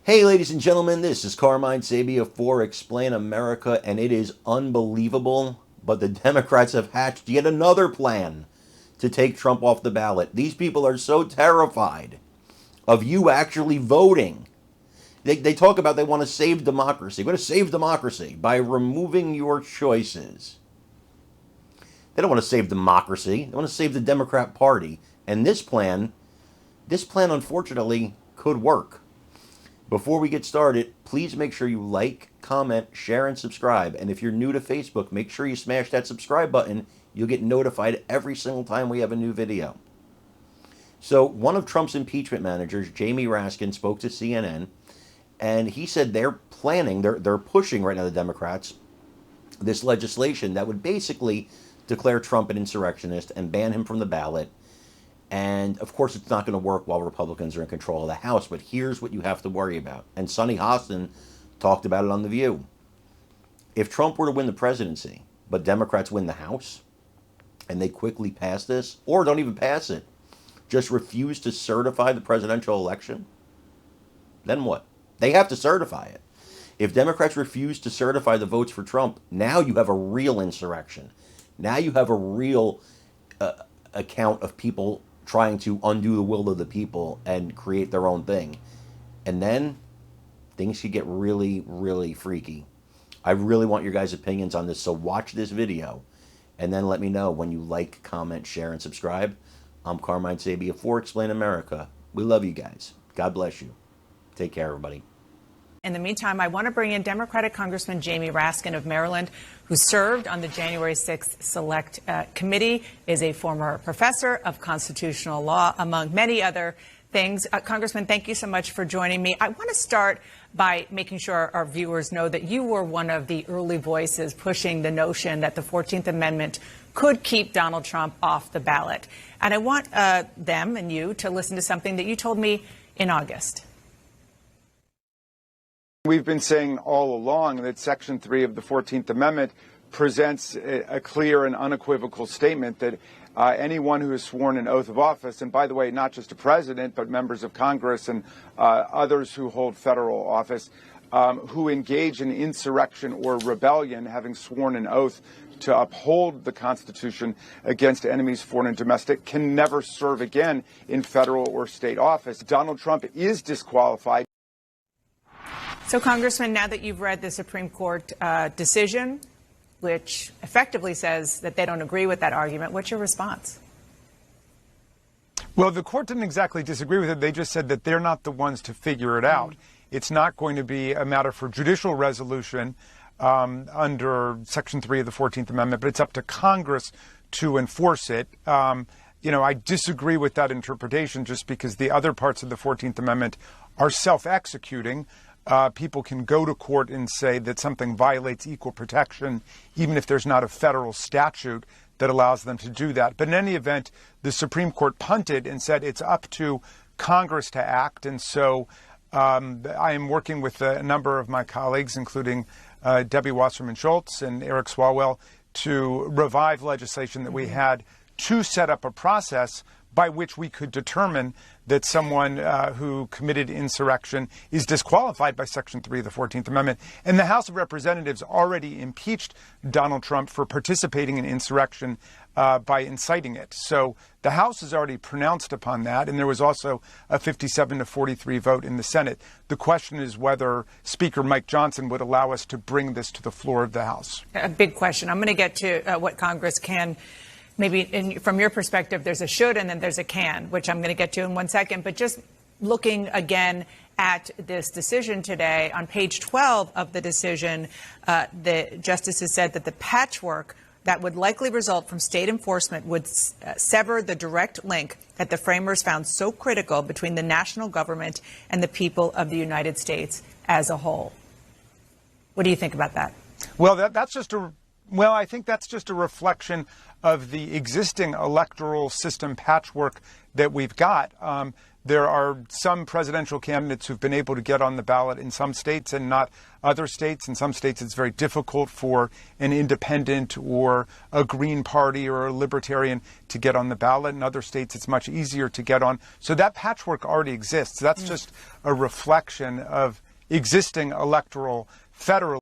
Hey, ladies and gentlemen, this is Carmine Sabia for Explain America, and it is unbelievable, but the Democrats have hatched yet another plan to take Trump off the ballot. These people are so terrified of you actually voting. They talk about they want to save democracy. We're going to save democracy by removing your choices. They don't want to save democracy. They want to save the Democrat Party. And this plan, unfortunately, could work. Before we get started, please make sure you like, comment, share, and subscribe. And if you're new to Facebook, make sure you smash that subscribe button. You'll get notified every single time we have a new video. So one of Trump's impeachment managers, Jamie Raskin, spoke to CNN, and he said they're pushing right now, the Democrats, this legislation that would basically declare Trump an insurrectionist and ban him from the ballot. And, of course, it's not going to work while Republicans are in control of the House. But here's what you have to worry about. And Sonny Hostin talked about it on The View. If Trump were to win the presidency, but Democrats win the House, and they quickly pass this, or don't even pass it, just refuse to certify the presidential election, then what? They have to certify it. If Democrats refuse to certify the votes for Trump, now you have a real insurrection. Now you have a real account of people trying to undo the will of the people and create their own thing. And then things could get really, really freaky. I really want your guys' opinions on this, so watch this video and then let me know when you like, comment, share, and subscribe. I'm Carmine Sabia for Explain America. We love you guys. God bless you. Take care, everybody. In the meantime, I want to bring in Democratic Congressman Jamie Raskin of Maryland, who served on the January 6th Select Committee, is a former professor of constitutional law, among many other things. Congressman, thank you so much for joining me. I want to start by making sure our viewers know that you were one of the early voices pushing the notion that the 14th Amendment could keep Donald Trump off the ballot. And I want them and you to listen to something that you told me in August. We've been saying all along that Section 3 of the 14th Amendment presents a clear and unequivocal statement that anyone who has sworn an oath of office, and by the way, not just a president, but members of Congress and others who hold federal office, who engage in insurrection or rebellion, having sworn an oath to uphold the Constitution against enemies, foreign and domestic, can never serve again in federal or state office. Donald Trump is disqualified. So, Congressman, now that you've read the Supreme Court decision, which effectively says that they don't agree with that argument, what's your response? Well, the court didn't exactly disagree with it. They just said that they're not the ones to figure it out. It's not going to be a matter for judicial resolution under Section 3 of the 14th Amendment, but it's up to Congress to enforce it. I disagree with that interpretation just because the other parts of the 14th Amendment are self-executing. People can go to court and say that something violates equal protection, even if there's not a federal statute that allows them to do that. But in any event, the Supreme Court punted and said it's up to Congress to act. And so I am working with a number of my colleagues, including Debbie Wasserman Schultz and Eric Swalwell, to revive legislation that we had to set up a process by which we could determine that someone who committed insurrection is disqualified by Section 3 of the 14th Amendment. And the House of Representatives already impeached Donald Trump for participating in insurrection by inciting it. So the House has already pronounced upon that, and there was also a 57-43 vote in the Senate. The question is whether Speaker Mike Johnson would allow us to bring this to the floor of the House. A big question. I'm going to get to what Congress can. Maybe from your perspective, there's a should and then there's a can, which I'm going to get to in one second. But just looking again at this decision today, on page 12 of the decision, the justices said that the patchwork that would likely result from state enforcement would sever the direct link that the framers found so critical between the national government and the people of the United States as a whole. What do you think about that? Well, I think that's just a reflection of the existing electoral system patchwork that we've got. There are some presidential candidates who've been able to get on the ballot in some states and not other states. In some states, it's very difficult for an independent or a Green Party or a Libertarian to get on the ballot. In other states, it's much easier to get on. So that patchwork already exists. That's just a reflection of existing electoral federal